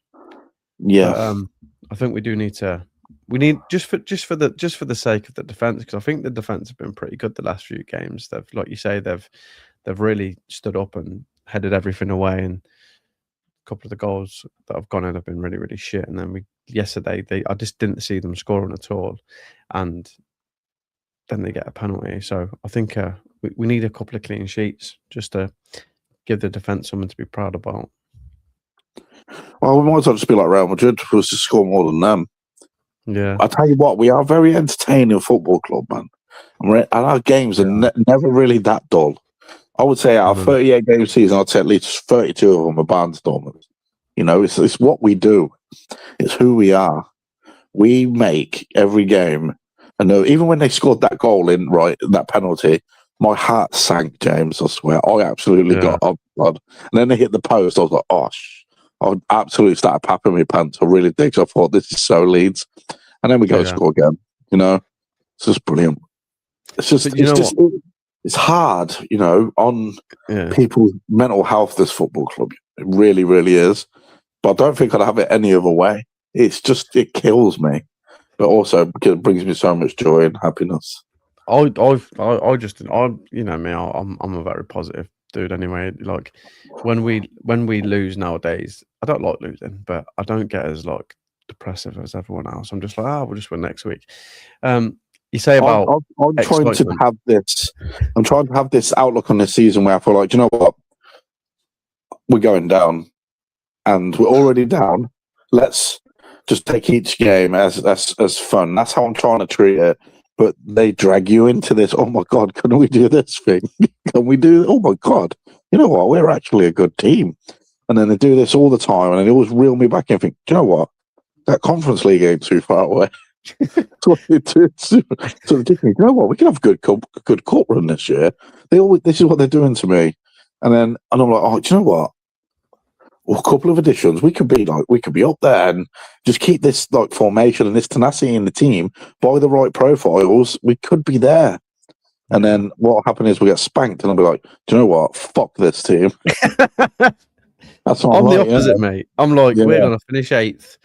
C: Yeah.
A: But, I think we do need to. We need just for the sake of the defense, because I think the defense have been pretty good the last few games. They've, like you say, they've really stood up and headed everything away. And a couple of the goals that have gone in have been really, really shit. And then yesterday I just didn't see them scoring at all, and then they get a penalty. So I think we need a couple of clean sheets just to give the defense something to be proud about.
C: Well, we might as well just be like Real Madrid, who was to score more than them.
A: Yeah,
C: I tell you what, we are a very entertaining football club, man. And our games are never really that dull. I would say our 38 game season, I'd say at least 32 of them are barnstormers. You know, it's what we do. It's who we are. We make every game. And even when they scored that goal in that penalty, my heart sank, James. I swear, I absolutely got up blood. And then they hit the post. I was like, oh, I would absolutely start papping my pants. I really did. I thought this is so Leeds. And then we go score again. You know, it's just brilliant. It's just, it's hard, you know, on people's mental health, this football club. It really, really is. But I don't think I'd have it any other way. It's just, it kills me. But also because it brings me so much joy and happiness.
A: You know me, I'm a very positive dude anyway. Like when we lose nowadays, I don't like losing, but I don't get as like depressive as everyone else. I'm just like, we'll just win next week. You say about
C: I'm trying to have this. I'm trying to have this outlook on this season where I feel like, do you know what? We're going down, and we're already down. Let's just take each game as fun. That's how I'm trying to treat it. But they drag you into this. Oh my God, can we do this thing? Can we do? Oh my God, you know what? We're actually a good team. And then they do this all the time, and they always reel me back in and think, do you know what? That Conference League ain't too far away. So they do. So they do think, you know what? We can have a good cup run this year. This is what they're doing to me. And I'm like, oh, do you know what? Well, a couple of additions, we could be up there and just keep this like formation and this tenacity in the team. Buy the right profiles, we could be there. And then what will happen is we get spanked, and I'll be like, do you know what? Fuck this team. That's what
A: I'm the opposite, mate. I'm like, we're gonna finish 8th.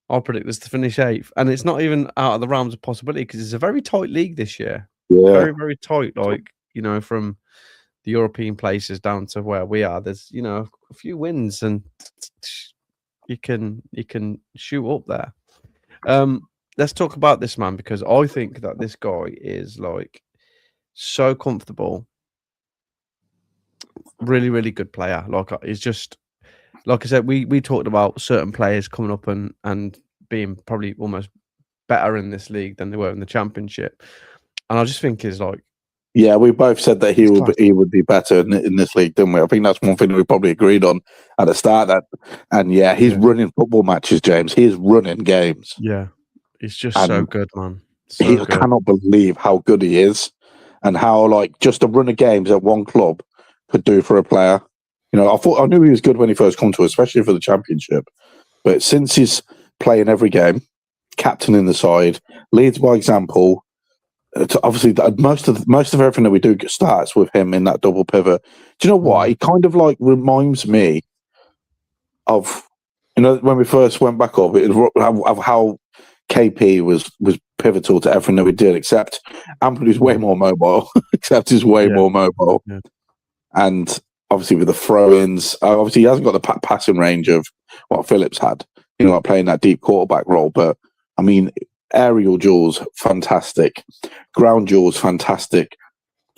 A: I'll predict this to finish 8th, and it's not even out of the realms of possibility because it's a very tight league this year.
C: Yeah,
A: very, very tight. Like, you know, from the European places down to where we are, there's, you know, a few wins, and you can shoot up there. Let's talk about this man, because I think that this guy is like so comfortable. Really, really good player. Like, he's just, like I said, we talked about certain players coming up and being probably almost better in this league than they were in the Championship. And I just think is like,
C: yeah, we both said that he would be better in this league, didn't we? I think that's one thing that we probably agreed on at the start. And he's running football matches, James. He's running games.
A: Yeah, he's just so good, man.
C: I cannot believe how good he is, and how like just a run of games at one club could do for a player. You know, I knew he was good when he first come to us, especially for the Championship. But since he's playing every game, captaining the side, leads by example, obviously most of everything that we do starts with him in that double pivot. Do you know what? He kind of like reminds me of, when we first went back up, of how KP was pivotal to everything that we did, except Anthony's way more mobile. Except he's way more mobile, and obviously with the throw-ins, obviously he hasn't got the passing range of what Phillips had, like playing that deep quarterback role. But I mean, aerial duels, fantastic. Ground duels, fantastic.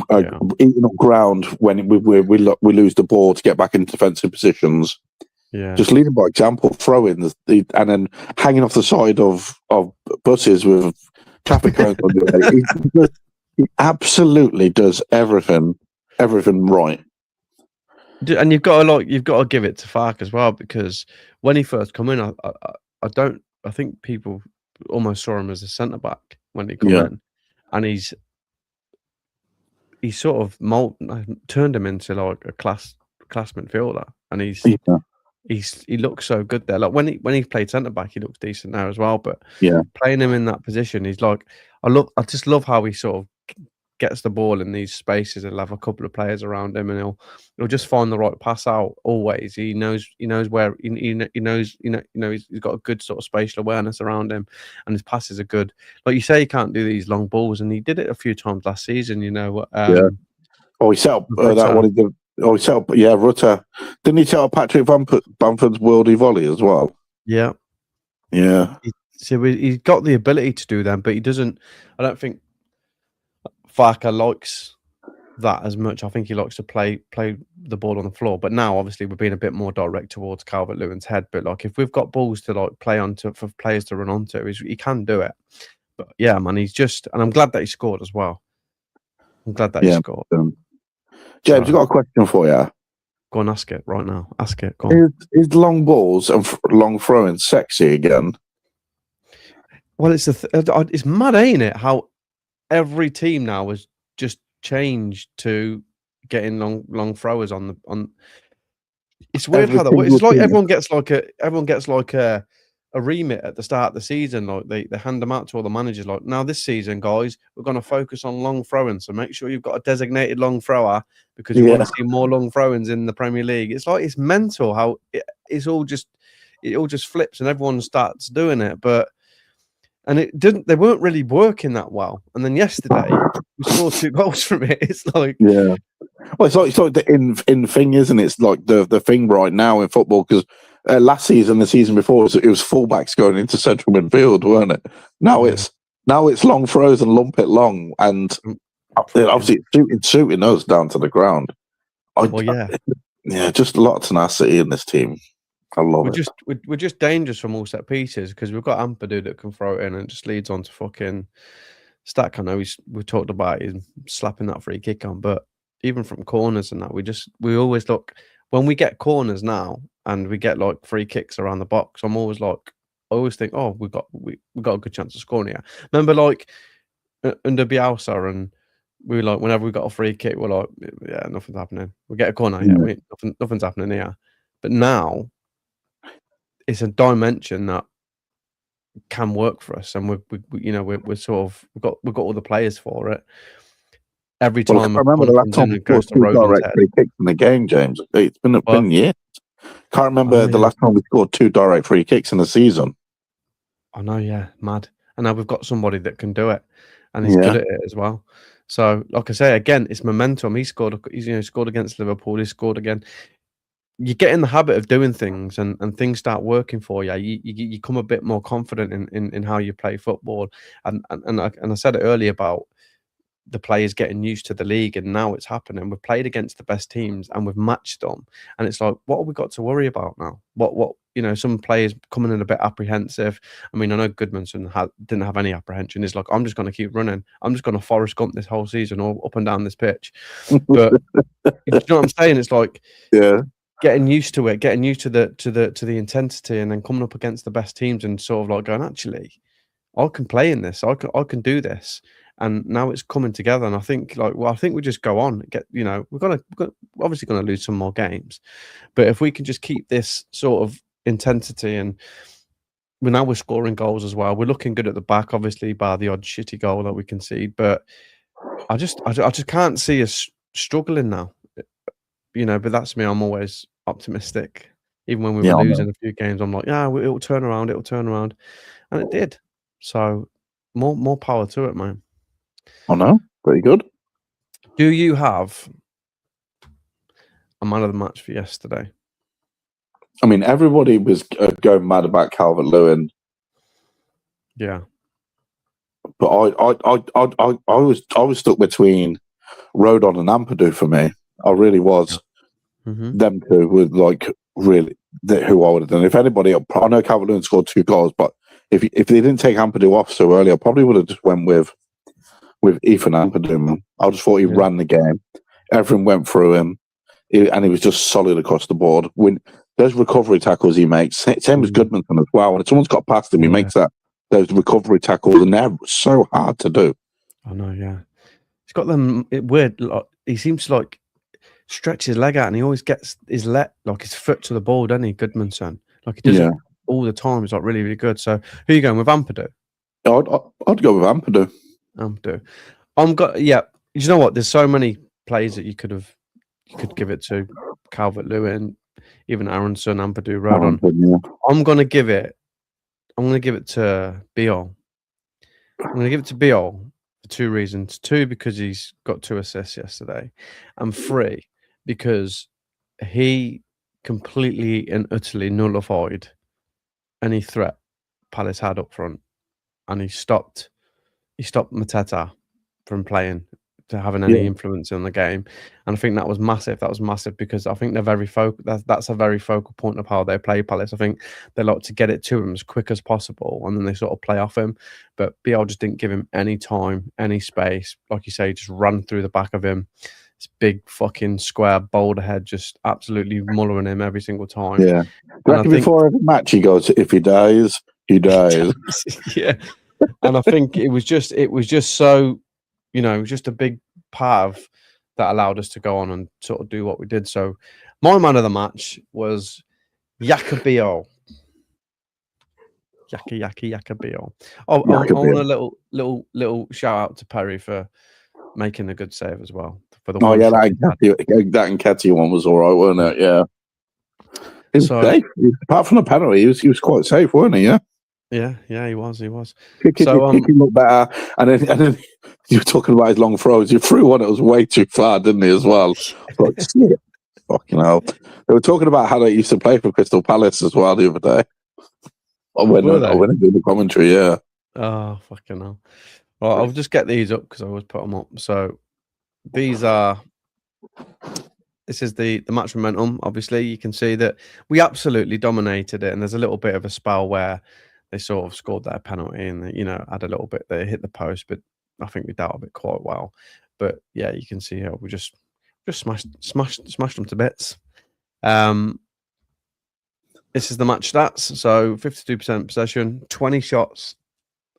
C: Eating up ground when we lose the ball to get back into defensive positions.
A: Yeah,
C: just leading by example, throw-ins, and then hanging off the side of buses with traffic cones on the way. He absolutely does everything right.
A: And you've got to give it to Farke as well, because when he first come in, I think people almost saw him as a centre back when he come in, and he's sort of turned him into like a class midfielder, and he looks so good there. Like when he played centre back, he looks decent now as well. But playing him in that position, he's like, I just love how he sort of gets the ball in these spaces and have a couple of players around him, and he'll just find the right pass out always. He knows where he knows he's got a good sort of spatial awareness around him, and his passes are good. Like you say, he can't do these long balls, and he did it a few times last season.
C: He set up that one. He set up Rutter. Didn't he set up Patrick Bamford's worldie volley as well?
A: Yeah. So he's got the ability to do them, but he doesn't. I don't think Farke likes that as much. I think he likes to play the ball on the floor. But now, obviously, we're being a bit more direct towards Calvert-Lewin's head. But like, if we've got balls to like play onto for players to run onto, he can do it. But yeah, man, he's just, and I'm glad that he scored as well. I'm glad that he scored.
C: James, I've got a question for you.
A: Go on, ask it right now. Ask it. Go on.
C: Is long balls and long throwing sexy again?
A: Well, it's mad, ain't it? How every team now has just changed to getting long throwers on. It's weird how that works. It's like everyone gets like a remit at the start of the season. Like they hand them out to all the managers. Like, now this season, guys, we're going to focus on long throwing. So make sure you've got a designated long thrower, because you want to see more long throw-ins in the Premier League. It's like, it's mental how it all just flips and everyone starts doing it. And it didn't. They weren't really working that well. And then yesterday we scored 2 goals from it. It's like,
C: well, it's like the in thing, isn't it? It's like the thing right now in football, because last season, the season before, it was fullbacks going into central midfield, weren't it? Now it's long throws and lump it long, and obviously it's shooting us down to the ground. Just a lot of tenacity in this team. I love it.
A: We're just dangerous from all set pieces, because we've got Ampadu that can throw it in and just leads on to fucking Stack. I know we talked about him slapping that free kick on, but even from corners and that, we always look, when we get corners now and we get like free kicks around the box, I always think, oh, we got a good chance of scoring here. Remember, like under Bielsa, and we were like, whenever we got a free kick, we're like, yeah, nothing's happening. We get a corner here, nothing's happening here. But now it's a dimension that can work for us, and we're sort of we've got all the players for it. Every time
C: I remember the last time we scored 2 direct free kicks in the game, James. It's been years. Can't remember the last time we scored 2 direct free kicks in the season.
A: I know, mad. And now we've got somebody that can do it, and he's good at it as well. So, like I say, again, it's momentum. He's scored against Liverpool. He scored again. You get in the habit of doing things, and things start working for you. You become a bit more confident in how you play football. And I said it earlier about the players getting used to the league, and now it's happening. We've played against the best teams and we've matched them, and it's like, what have we got to worry about now? What some players coming in a bit apprehensive. I mean, I know Goodmanson didn't have any apprehension. He's like, I'm just going to keep running. I'm just going to Forrest Gump this whole season, all up and down this pitch. But you know what I'm saying? It's like, getting used to it, getting used to the intensity, and then coming up against the best teams and sort of like going, actually, I can play in this. I can do this. And now it's coming together. And I think we just go on. We're obviously going to lose some more games, but if we can just keep this sort of intensity and we're scoring goals as well. We're looking good at the back, obviously, by the odd shitty goal that we concede. But I just can't see us struggling now. But that's me. I'm always optimistic. Even when we were losing a few games, I'm like, yeah, it'll turn around. It'll turn around, and it did. So more power to it, man.
C: I know. Pretty good.
A: Do you have a man of the match for yesterday?
C: I mean, everybody was going mad about Calvert-Lewin.
A: Yeah,
C: but I was stuck between Rodon and Ampadu for me. I really was.
A: Mm-hmm.
C: Them two were like really who I would have done. If anybody, I know Calvert-Lewin scored 2 goals, but if they didn't take Ampadu off so early, I probably would have just went with Ethan Ampadu. I just thought he ran the game. Everything went through him, and he was just solid across the board. When those recovery tackles he makes, same as Goodmanson as well. When someone's got past him, he makes those recovery tackles, and they're so hard to do.
A: I know, yeah. He's got them weird. Like, he seems to stretch his leg out, and he always gets his foot to the ball, doesn't he, Goodmanson? Like he does it all the time. He's really, really good. So who are you going with, Ampadu?
C: I'd go with Ampadu.
A: You know what? There's so many plays that you could give it to. Calvert-Lewin, even Aronson, Ampadu, Rodon. I'm gonna give it to Biol. I'm gonna give it to Biol for 2 reasons. 2, because he's got 2 assists yesterday, and 3, because he completely and utterly nullified any threat Palace had up front, and he stopped Mateta from playing, to having any influence in the game. And I think that was massive. That was massive because I think they're very that's a very focal point of how they play Palace. I think they like to get it to him as quick as possible, and then they sort of play off him. But BL just didn't give him any time, any space. Like you say, just run through the back of him. This big fucking square boulder head, just absolutely mullering him every single time.
C: Yeah. Before every match he goes, if he dies, he dies.
A: Yeah. And I think it was just so, just a big part of that allowed us to go on and sort of do what we did. So my man of the match was Yakabio. Yakabio. I want a little shout out to Perry for making a good save as well. For the
C: that Nketiah one was all right, wasn't it? Yeah. He was safe. Apart from the penalty, he was quite safe, wasn't he? Yeah.
A: Yeah, he was.
C: Kicking looked better, and then you were talking about his long throws. You threw one that was way too far, didn't he? As well. Like, shit. Fucking hell. They were talking about how they used to play for Crystal Palace as well the other day. I went and did the commentary. Yeah.
A: Oh, fucking hell. Well, I'll just get these up because I always put them up. So this is the match momentum. Obviously, you can see that we absolutely dominated it, and there's a little bit of a spell where they sort of scored their penalty and had a little bit. They hit the post, but I think we dealt with it quite well. But yeah, you can see how we just smashed them to bits. This is the match stats. So 52% possession, 20 shots,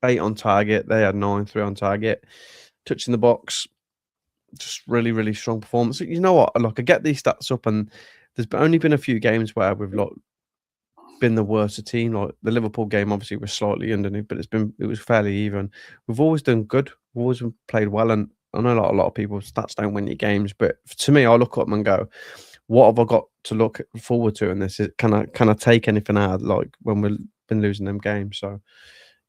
A: 8 on target. They had 9, 3 on target. Touching the box, just really, really strong performance. You know what? Look, I get these stats up, and there's only been a few games where we've been the worst team. Like the Liverpool game, obviously, was slightly underneath, but it was fairly even. We've always done good. We've always played well, and I know a lot of people, stats don't win your games, but to me, I look up and go, what have I got to look forward to in this? Can I take anything out, like when we've been losing them games? So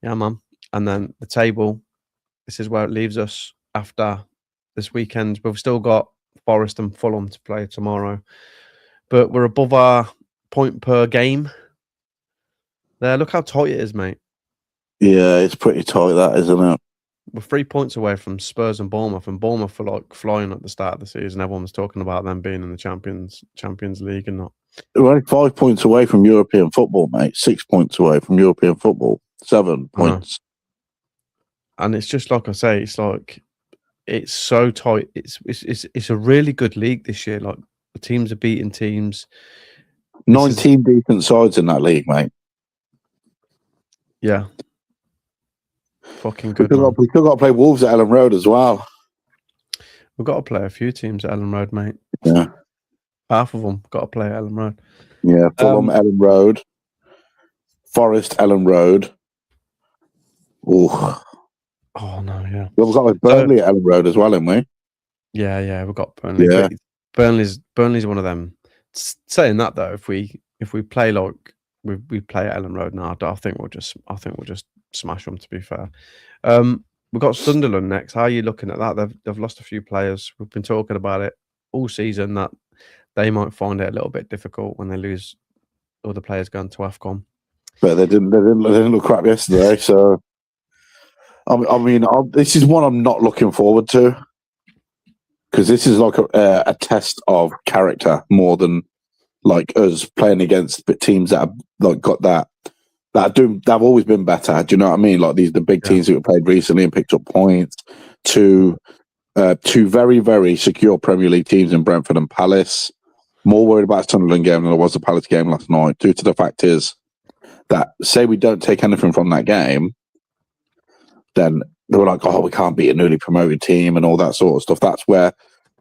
A: yeah, man. And then the table, this is where it leaves us after this weekend. We've still got Forest and Fulham to play tomorrow, but we're above our point per game. There, look how tight it is, mate.
C: Yeah, it's pretty tight, that, isn't it?
A: We're 3 points away from Spurs and Bournemouth are flying at the start of the season. Everyone was talking about them being in the Champions League and not.
C: We're only 5 points away from European football, mate. 6 points away from European football. 7 points.
A: And it's just like I say, it's so tight. It's a really good league this year. Like the teams are beating teams.
C: 19 decent sides in that league, mate.
A: Yeah. Fucking good.
C: We still got to play Wolves at Ellen Road as well.
A: We've got to play a few teams at Ellen Road, mate.
C: Yeah.
A: Half of them got to play at Ellen Road.
C: Yeah, Fulham, Ellen Road. Forest, Ellen Road. Oh,
A: no, yeah.
C: we've got Burnley at Ellen Road as well, haven't we?
A: Yeah, we've got Burnley.
C: Yeah.
A: But Burnley's one of them. Saying that though, if we play like we play at Ellen Road now, I think we'll just smash them. To be fair, we've got Sunderland next. How are you looking at that? They've lost a few players. We've been talking about it all season that they might find it a little bit difficult when they lose all the players going to AFCON.
C: But they didn't look crap yesterday. So, I mean, this is one I'm not looking forward to because this is like a test of character more than like us playing against teams that have like got that they've always been better. Do you know what I mean? Like the big teams that we played recently and picked up points. Two very, very secure Premier League teams in Brentford and Palace. More worried about Sunderland game than I was the Palace game last night. Due to the fact is that say we don't take anything from that game, then they were like, "Oh, we can't beat a newly promoted team" and all that sort of stuff. That's where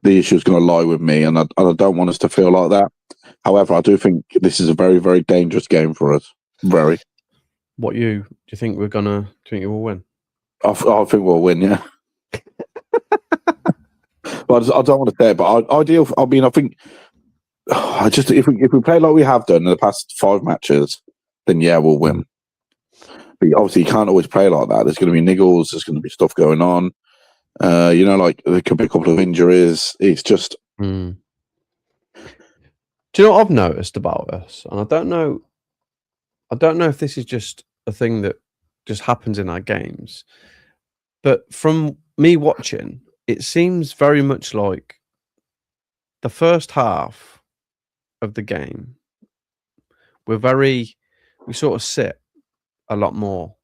C: the issue is going to lie with me, and I don't want us to feel like that. However, I do think this is a very, very dangerous game for us. Very.
A: Do you think we're gonna? Do you think you will win?
C: I think we'll win. Yeah. But I don't want to say it, but ideal. I mean, I think if we play like we have done in the past 5 matches, then yeah, we'll win. But obviously, you can't always play like that. There's going to be niggles. There's going to be stuff going on. Like there could be a couple of injuries. It's just.
A: Do you know what I've noticed about us? And I don't know if this is just a thing that just happens in our games, but from me watching, it seems very much like the first half of the game, we sort of sit a lot more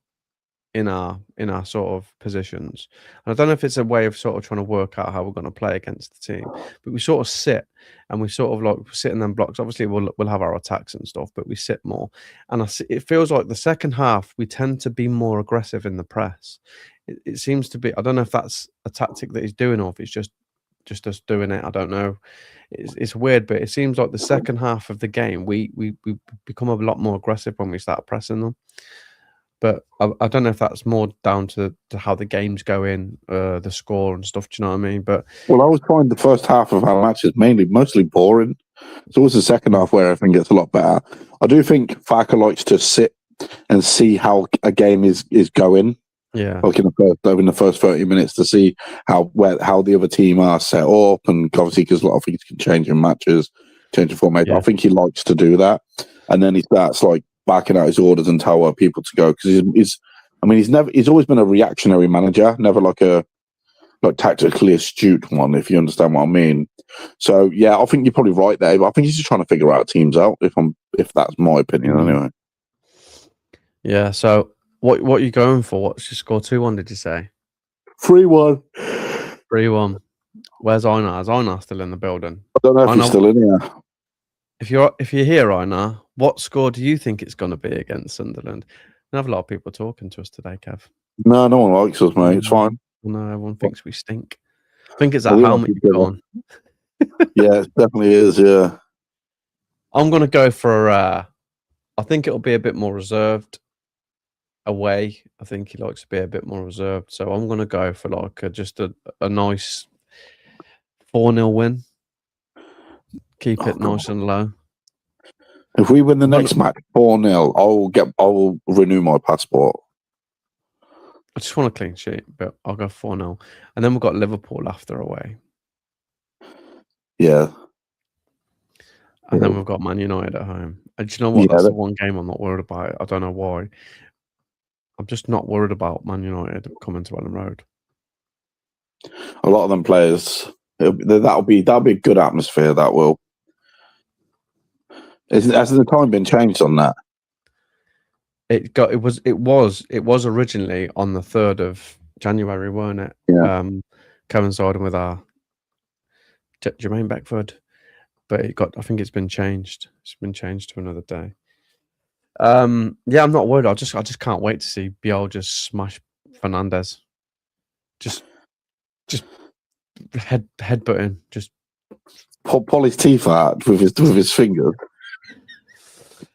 A: in our sort of positions. And I don't know if it's a way of sort of trying to work out how we're going to play against the team, but we sort of sit and we sort of like sit in them blocks. Obviously, we'll have our attacks and stuff, but we sit more. And it feels like the second half we tend to be more aggressive in the press. It seems to be. I don't know if that's a tactic that he's doing or if it's just us doing it. I don't know. It's weird, but it seems like the second half of the game we become a lot more aggressive when we start pressing them. But I don't know if that's more down to how the game's going, the score and stuff. Do you know what I mean? But
C: I always find the first half of our matches mostly boring. It's always the second half where everything gets a lot better. I do think Farke likes to sit and see how a game is going.
A: Yeah,
C: like in the first 30 minutes to see how the other team are set up, and obviously because a lot of things can change in matches, change in formation. I think he likes to do that, and then he starts like backing out his orders and tell people to go because he's always been a reactionary manager, never like a tactically astute one, if you understand what I mean. So yeah, I think you're probably right there, but I think he's just trying to figure out teams out. If that's my opinion, anyway.
A: Yeah. So what are you going for? What's your score? 2-1? Did you say?
C: 3-1.
A: 3-1. Where's Einar? Is Einar still in the building?
C: I don't know if he's still in here.
A: If you're here, Einar, what score do you think it's going to be against Sunderland? I have a lot of people talking to us today, Kev.
C: No one likes us, mate. It's fine.
A: No, everyone thinks we stink. I think it's that helmet you've got on.
C: Yeah, it definitely is, yeah.
A: I'm going to go for, I think it'll be a bit more reserved away. I think he likes to be a bit more reserved. So I'm going to go for like just a nice 4-0 win. Keep it nice and low.
C: If we win the next match 4-0, I will renew my passport.
A: I just want a clean sheet, but I'll go 4-0. And then we've got Liverpool after away.
C: Yeah.
A: And then we've got Man United at home. And do you know what? That's the one game I'm not worried about. I don't know why. I'm just not worried about Man United coming to Ellen Road.
C: A lot of them players, that'll be a good atmosphere. That will. Has the time been changed on that?
A: It was originally on the 3rd of January, weren't it?
C: Yeah.
A: Coinciding with our Jermaine Beckford, but I think it's been changed. It's been changed to another day. Yeah, I'm not worried. I just can't wait to see Biel just smash Fernandez. Just headbutting. Just
C: pull his teeth out with his fingers.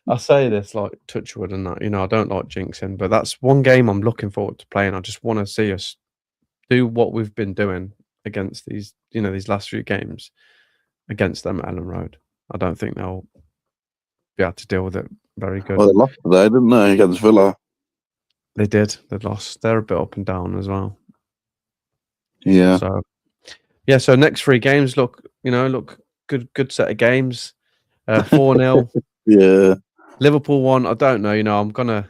A: I say this like touch wood and that, I don't like jinxing, but that's one game I'm looking forward to playing. I just want to see us do what we've been doing against these, these last few games against them at Ellen Road. I don't think they'll be able to deal with it very good.
C: Well, they lost today, didn't they, against Villa?
A: They did. They lost. They're a bit up and down as well.
C: Yeah.
A: So next 3 games look good set of games. 4-0.
C: Yeah.
A: Liverpool 1. I don't know. I'm gonna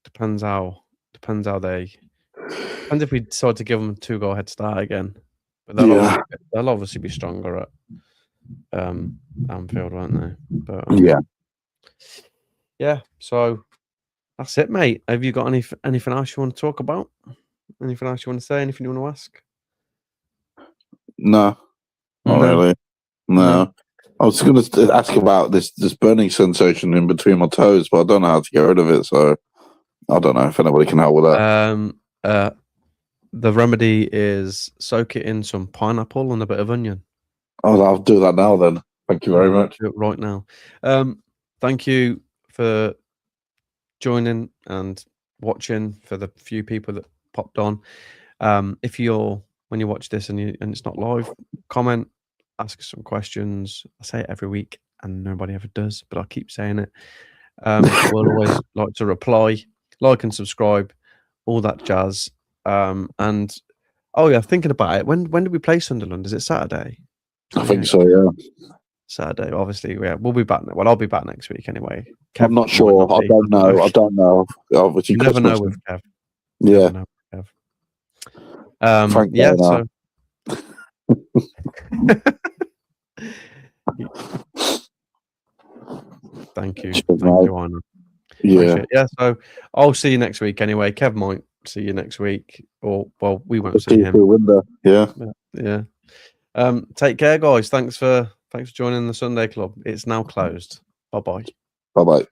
A: depends if we decide to give them a 2-goal head start again. But they'll obviously be stronger at Anfield, won't they? But yeah. So that's it, mate. Have you got anything else you want to talk about? Anything else you want to say? Anything you want to ask?
C: No, not really. No. I was going to ask about this burning sensation in between my toes, but I don't know how to get rid of it. So I don't know if anybody can help with that.
A: The remedy is soak it in some pineapple and a bit of onion.
C: Oh, I'll do that now then. Thank you very much.
A: Do it right now. Thank you for joining and watching, for the few people that popped on. When you watch this and it's not live, comment, ask us some questions. I say it every week and nobody ever does, but I keep saying it. We'll always like to reply, like and subscribe, all that jazz. And thinking about it, when do we play Sunderland? Is it Saturday?
C: I think so, yeah.
A: Saturday, obviously. Yeah, we'll be back. Well, I'll be back next week anyway.
C: Kev, I'm not sure. I don't know. Obviously,
A: you never know with Kev.
C: Yeah.
A: So thank you. Thank you, Arno.
C: Yeah.
A: Yeah, so I'll see you next week anyway. Kev might see you next week, or we won't see him.
C: Window.
A: Yeah. Take care, guys. Thanks for joining the Sunday Club. It's now closed. Bye-bye.
C: Bye-bye.